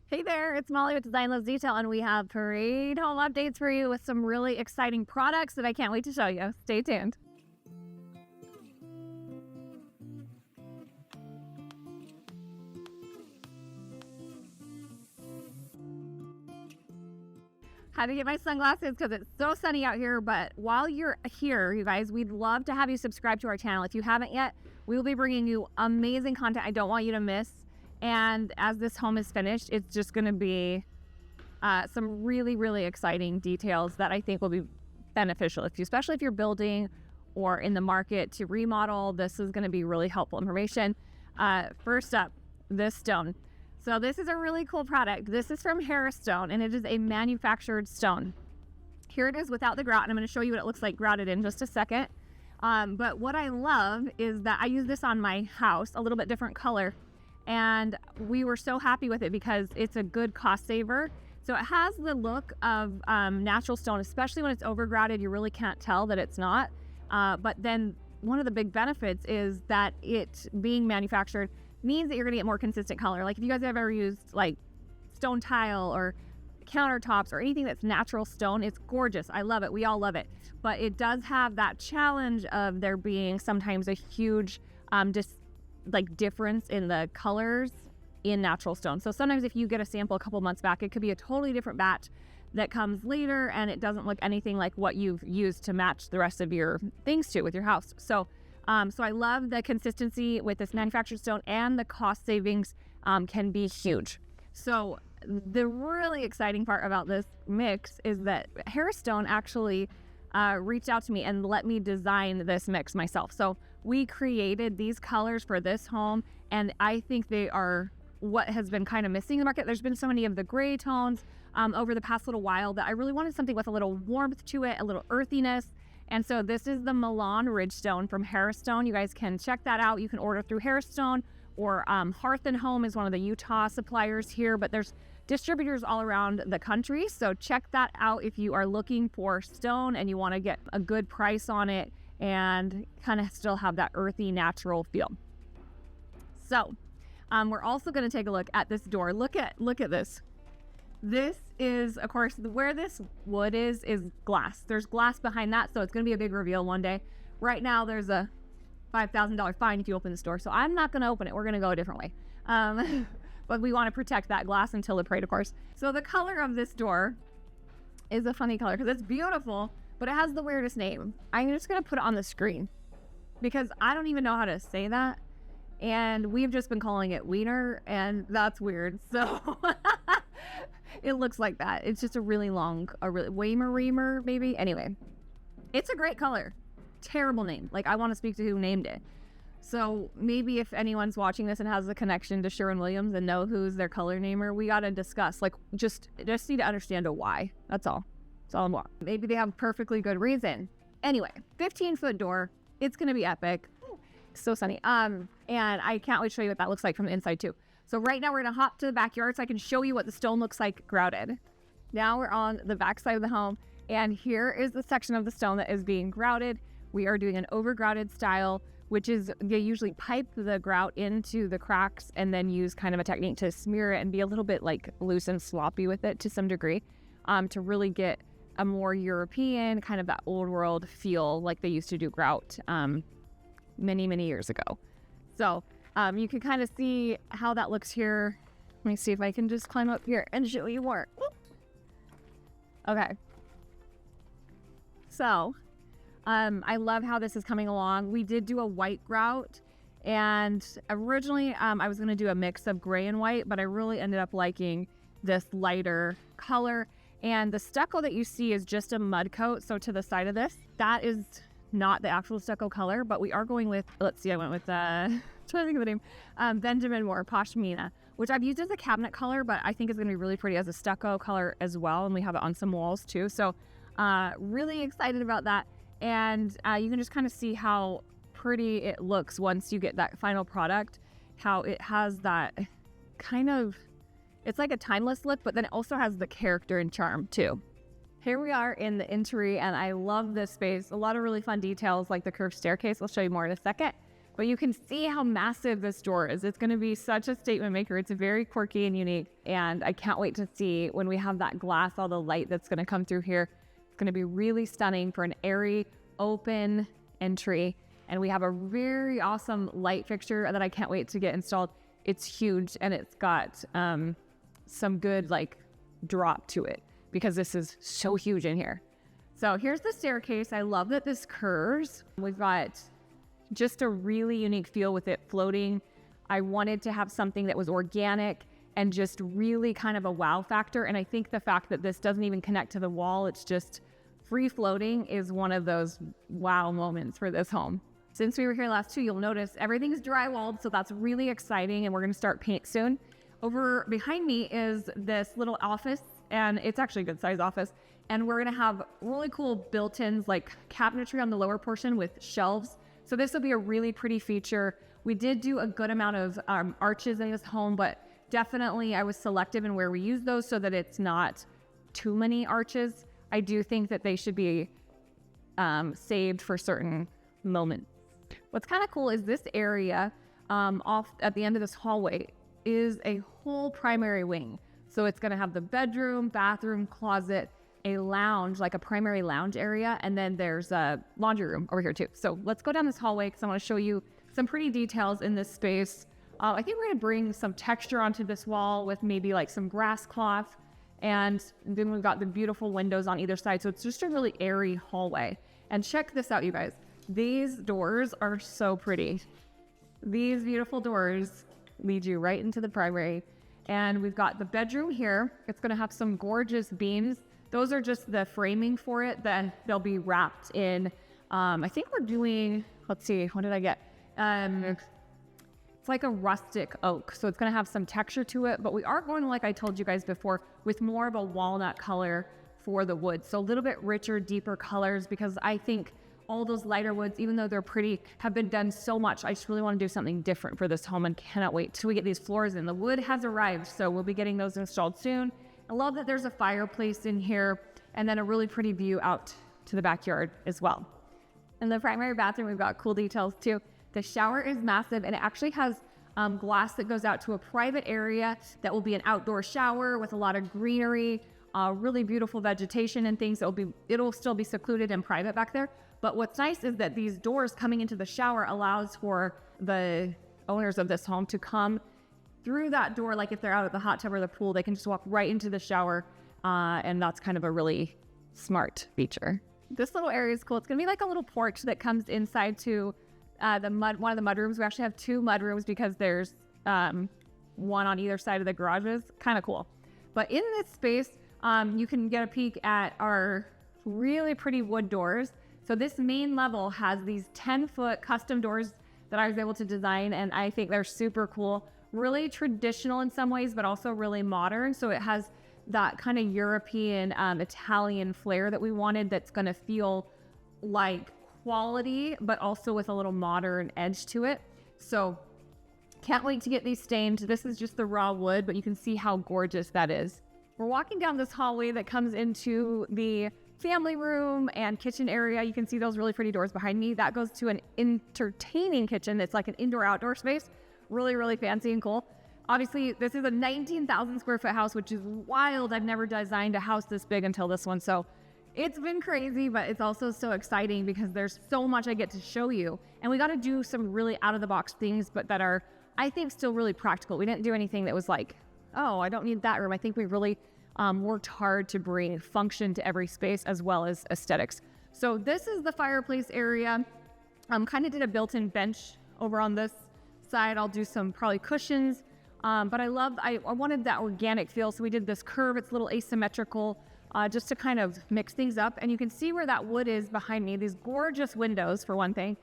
Hey there, it's Molly with Design Loves Detail, and we have parade home updates for you with some really exciting products that I can't wait to show you. Stay tuned. Had to get my sunglasses because it's so sunny out here, but while you're here, you guys, we'd love to have you subscribe to our channel. If you haven't yet, we will be bringing you amazing content I don't want you to miss. And as this home is finished, it's just going to be some really, really exciting details that I think will be beneficial, especially if you're building or in the market to remodel. This is going to be really helpful information. First up, this stone. So this is a really cool product. This is from Harristone, and it is a manufactured stone. Here it is without the grout, and I'm going to show you what it looks like grouted in just a second. But what I love is that I use this on my house, a little bit different color. And we were so happy with it because it's a good cost saver. So it has the look of natural stone, especially when it's overgrouted. You really can't tell that it's not. But then one of the big benefits is that it being manufactured means that you're gonna get more consistent color. Like if you guys have ever used like stone tile or countertops or anything that's natural stone, it's gorgeous. I love it. We all love it. But it does have that challenge of there being sometimes a huge difference in the colors in natural stone. So sometimes if you get a sample a couple months back, it could be a totally different batch that comes later and it doesn't look anything like what you've used to match the rest of your things to with your house. So I love the consistency with this manufactured stone, and the cost savings can be huge. So the really exciting part about this mix is that Harristone actually reached out to me and let me design this mix myself. So we created these colors for this home, and I think they are what has been kind of missing in the market. There's been so many of the gray tones over the past little while that I really wanted something with a little warmth to it, a little earthiness. And so this is the Milan Ridgestone from Harristone. You guys can check that out. You can order through Harristone, or Hearth & Home is one of the Utah suppliers here, but there's distributors all around the country. So check that out if you are looking for stone and you want to get a good price on it and kind of still have that earthy, natural feel. So we're also going to take a look at this door. Look at this. This is, of course, where this wood is glass. There's glass behind that, so it's going to be a big reveal one day. Right now, there's a $5,000 fine if you open this door, so I'm not going to open it. We're going to go a different way. But we want to protect that glass until the parade, of course. So the color of this door is a funny color because it's beautiful, but it has the weirdest name. I'm just going to put it on the screen because I don't even know how to say that. And we've just been calling it wiener, and that's weird. So it looks like that. It's just a really Weimer, maybe. Anyway, it's a great color. Terrible name. Like, I want to speak to who named it. So maybe if anyone's watching this and has a connection to Sherwin-Williams and know who's their color namer, we got to discuss. Like, just need to understand a why. That's all. That's all I want. Maybe they have a perfectly good reason. Anyway, 15-foot door. It's going to be epic. So sunny. And I can't wait to show you what that looks like from the inside too. So right now we're going to hop to the backyard so I can show you what the stone looks like grouted. Now we're on the back side of the home, and here is the section of the stone that is being grouted. We are doing an over grouted style, which is they usually pipe the grout into the cracks and then use kind of a technique to smear it and be a little bit like loose and sloppy with it to some degree, to really get a more European kind of that old world feel like they used to do grout many years ago. So you can kind of see how that looks here. Let me see if I can just climb up here and show you more. Okay. So I love how this is coming along. We did do a white grout, and originally I was going to do a mix of gray and white, but I really ended up liking this lighter color. And the stucco that you see is just a mud coat. So to the side of this, that is not the actual stucco color, but we are going with, let's see, I went with trying to think of the name, Benjamin Moore Pashmina, which I've used as a cabinet color, but I think is going to be really pretty as a stucco color as well. And we have it on some walls too. So really excited about that. And you can just kind of see how pretty it looks once you get that final product, how it has that kind of, it's like a timeless look, but then it also has the character and charm too. Here we are in the entry, and I love this space. A lot of really fun details like the curved staircase. I'll show you more in a second. but you can see how massive this door is. It's going to be such a statement maker. It's very quirky and unique, and I can't wait to see when we have that glass, all the light that's going to come through here. It's going to be really stunning for an airy, open entry, and we have a very awesome light fixture that I can't wait to get installed. It's huge, and it's got some good like drop to it because this is so huge in here. So here's the staircase. I love that this curves. We've got just a really unique feel with it floating. I wanted to have something that was organic and just really kind of a wow factor. And I think the fact that this doesn't even connect to the wall, it's just free floating, is one of those wow moments for this home. Since we were here last too, you'll notice everything's drywalled, so that's really exciting, and we're gonna start paint soon. Over behind me is this little office, and it's actually a good size office. And we're gonna have really cool built-ins like cabinetry on the lower portion with shelves. So this will be a really pretty feature. We did do a good amount of arches in this home, but definitely I was selective in where we use those so that it's not too many arches. I do think that they should be saved for certain moments. What's kind of cool is this area off at the end of this hallway is a whole primary wing. So it's gonna have the bedroom, bathroom, closet, a lounge, like a primary lounge area, and then there's a laundry room over here too. So let's go down this hallway because I want to show you some pretty details in this space. I think we're going to bring some texture onto this wall with maybe like some grass cloth, and then we've got the beautiful windows on either side. So it's just a really airy hallway. And check this out, you guys. These doors are so pretty. These beautiful doors lead you right into the primary. And we've got the bedroom here. It's going to have some gorgeous beams. Those are just the framing for it. Then they'll be wrapped in, I think we're doing, let's see, what did I get? It's like a rustic oak. So it's gonna have some texture to it, but we are going, like I told you guys before, with more of a walnut color for the wood. So a little bit richer, deeper colors, because I think all those lighter woods, even though they're pretty, have been done so much. I just really want to do something different for this home and cannot wait till we get these floors in. The wood has arrived, so we'll be getting those installed soon. I love that there's a fireplace in here and then a really pretty view out to the backyard as well. In the primary bathroom, we've got cool details too. The shower is massive, and it actually has glass that goes out to a private area that will be an outdoor shower with a lot of greenery, really beautiful vegetation and things. It'll still be secluded and private back there. But what's nice is that these doors coming into the shower allows for the owners of this home to come through that door. Like if they're out at the hot tub or the pool, they can just walk right into the shower. And that's kind of a really smart feature. This little area is cool. It's gonna be like a little porch that comes inside to one of the mudrooms. We actually have two mudrooms because there's one on either side of the garages. Kind of cool. But in this space, you can get a peek at our really pretty wood doors. So this main level has these 10-foot custom doors that I was able to design, and I think they're super cool. Really traditional in some ways, but also really modern. So it has that kind of European, Italian flair that we wanted, that's going to feel like quality, but also with a little modern edge to it. So can't wait to get these stained. This is just the raw wood, but you can see how gorgeous that is. We're walking down this hallway that comes into the family room and kitchen area. You can see those really pretty doors behind me. That goes to an entertaining kitchen. It's like an indoor-outdoor space. Really, really fancy and cool. Obviously, this is a 19,000 square foot house, which is wild. I've never designed a house this big until this one. So it's been crazy, but it's also so exciting because there's so much I get to show you. And we got to do some really out-of-the-box things, but that are, I think, still really practical. We didn't do anything that was like, oh, I don't need that room. I think we really worked hard to bring function to every space as well as aesthetics. So this is the fireplace area. Kind of did a built-in bench over on this side. I'll do some probably cushions, but I wanted that organic feel. So we did this curve. It's a little asymmetrical, just to kind of mix things up. And you can see where that wood is behind me. These gorgeous windows, for one thing.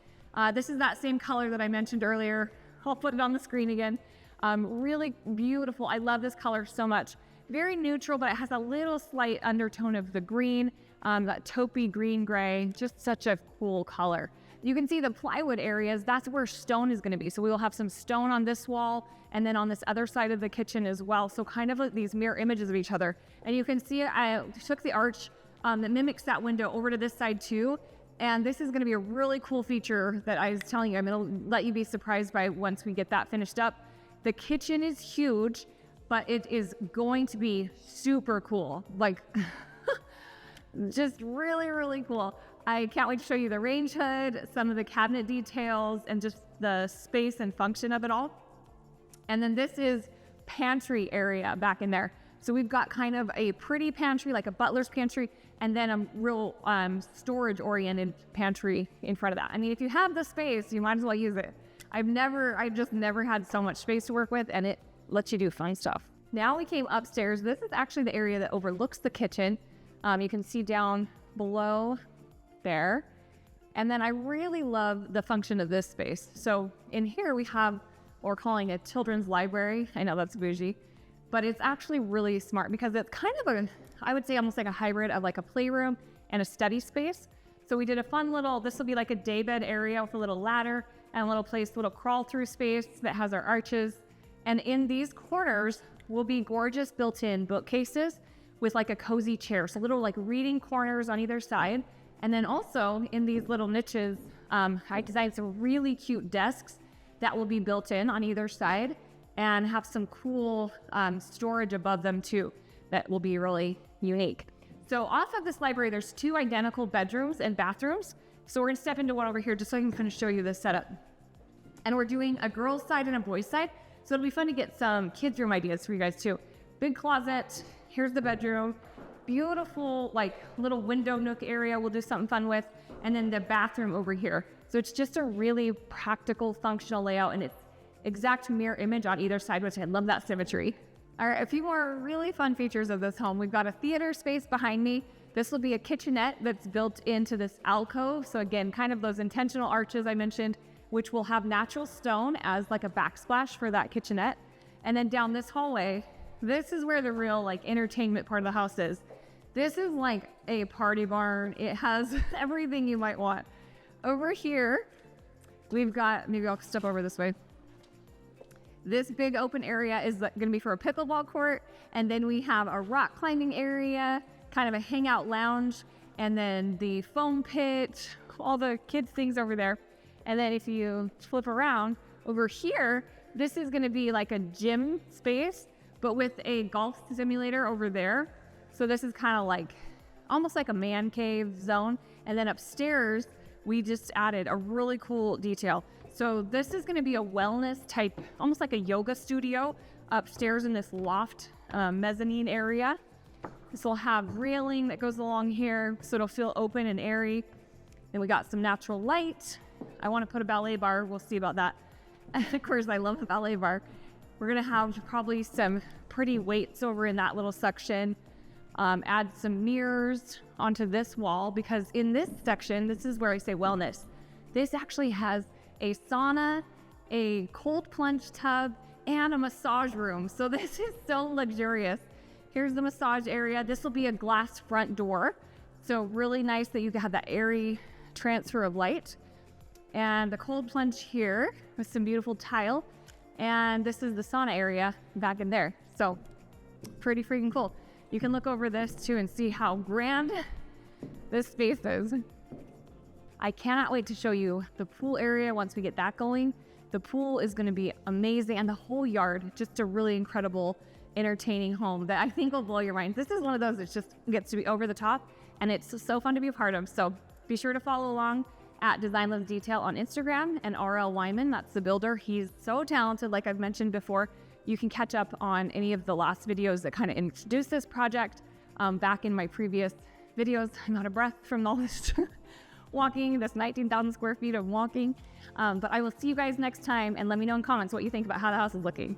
This is that same color that I mentioned earlier. I'll put it on the screen again. Really beautiful. I love this color so much. Very neutral, but it has a little slight undertone of the green, that taupey green gray, just such a cool color. You can see the plywood areas, that's where stone is gonna be. So we will have some stone on this wall and then on this other side of the kitchen as well. So kind of like these mirror images of each other. And you can see I took the arch that mimics that window over to this side too. And this is going to be a really cool feature that I was telling you. I'm going to let you be surprised by once we get that finished up. The kitchen is huge, but it is going to be super cool. Like, just really, really cool. I can't wait to show you the range hood, some of the cabinet details, and just the space and function of it all. And then this is pantry area back in there. So we've got kind of a pretty pantry, like a butler's pantry, and then a real storage-oriented pantry in front of that. I mean, if you have the space, you might as well use it. I've just never had so much space to work with, and it lets you do fun stuff. Now we came upstairs. This is actually the area that overlooks the kitchen. You can see down below there. And then I really love the function of this space. So in here we have what we're calling a children's library. I know that's bougie, but it's actually really smart because it's kind of I would say almost like a hybrid of like a playroom and a study space. So we did a fun little, this will be like a daybed area with a little ladder and a little crawl through space that has our arches. And in these corners will be gorgeous built-in bookcases with like a cozy chair. So little like reading corners on either side. And then also in these little niches, I designed some really cute desks that will be built in on either side and have some cool storage above them too that will be really unique. So off of this library, there's 2 identical bedrooms and bathrooms. So we're gonna step into one over here just so I can kind of show you this setup. And we're doing a girl's side and a boy's side. So it'll be fun to get some kids' room ideas for you guys too. Big closet, here's the bedroom. Beautiful like little window nook area we'll do something fun with, and then the bathroom over here. So it's just a really practical, functional layout, and it's exact mirror image on either side, which I love that symmetry. All right, a few more really fun features of this home. We've got a theater space behind me. This will be a kitchenette that's built into this alcove. So again, kind of those intentional arches I mentioned, which will have natural stone as like a backsplash for that kitchenette. And then down this hallway, this is where the real like entertainment part of the house is. This is like a party barn. It has everything you might want. Over here, we've got, maybe I'll step over this way. This big open area is going to be for a pickleball court. And then we have a rock climbing area, kind of a hangout lounge, and then the foam pit, all the kids' things over there. And then if you flip around over here, this is going to be like a gym space, but with a golf simulator over there. So this is kind of like almost like a man cave zone. And then upstairs, we just added a really cool detail. So this is going to be a wellness type, almost like a yoga studio upstairs in this loft mezzanine area. This will have railing that goes along here, so it'll feel open and airy. Then we got some natural light. I want to put a ballet bar. We'll see about that. And of course, I love the ballet bar. We're going to have probably some pretty weights over in that little section. Add some mirrors onto this wall, because in this section, this is where I say wellness. This actually has a sauna, a cold plunge tub, and a massage room. So this is so luxurious. Here's the massage area. This will be a glass front door. So really nice that you can have that airy transfer of light. And the cold plunge here with some beautiful tile. And this is the sauna area back in there. So pretty freaking cool. You can look over this too and see how grand this space is. I cannot wait to show you the pool area once we get that going. The pool is going to be amazing, and the whole yard, just a really incredible, entertaining home that I think will blow your mind. This is one of those that just gets to be over the top, and it's so fun to be a part of. So be sure to follow along at Design Lives Detail on Instagram, and RL Wyman, that's the builder. He's so talented, like I've mentioned before. You can catch up on any of the last videos that kind of introduce this project back in my previous videos. I'm out of breath from all this walking, this 19,000 square feet of walking. But I will see you guys next time, and let me know in comments what you think about how the house is looking.